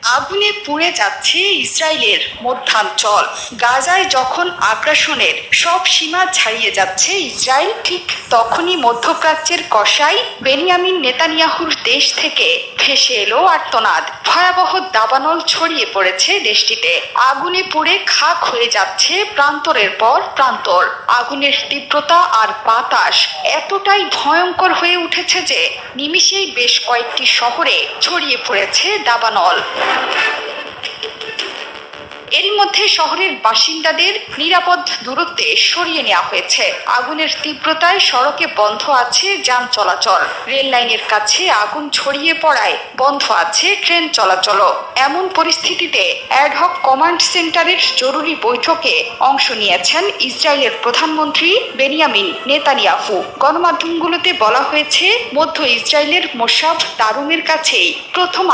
আগুনে পুড়ে যাচ্ছে ইসরায়েলের মধ্যাঞ্চল। গাজায় যখন আগ্রাসনের সব সীমা ছাড়িয়ে যাচ্ছে ইসরায়েল, ঠিক তখনই মধ্যপ্রাচ্যের কসাই বেনিয়ামিন নেতানিয়াহুর দেশ থেকে ভেসে এলো আর্তনাদ। ভয়াবহ দাবানল ছড়িয়ে পড়েছে দেশটিতে। আগুনে পুড়ে খাক হয়ে যাচ্ছে প্রান্তরের পর প্রান্তর। আগুনের তীব্রতা আর বাতাস এতটাই ভয়ঙ্কর হয়ে উঠেছে যে নিমিষেই বেশ কয়েকটি শহরে ছড়িয়ে পড়েছে দাবানল। এরই মধ্যে শহরের বাসিন্দাদের নিরাপদ দূরত্বে সরিয়ে নেওয়া হয়েছে। আগুনের তীব্রতায় সড়কে বন্ধ আছে যান চলাচল। রেল লাইনের কাছে আগুন ছড়িয়ে পড়ায় বন্ধ আছে ট্রেন চলাচলও। এমন পরিস্থিতিতে অ্যাডহক কমান্ড সেন্টারের জরুরি বৈঠকে অংশ নিয়েছেন ইসরায়েলের প্রধানমন্ত্রী বেনিয়ামিন নেতানিয়াহু। গণমাধ্যমগুলোতে বলা হয়েছে, মধ্য ইসরায়েলের মোসাফ দারুমের কাছেই প্রথম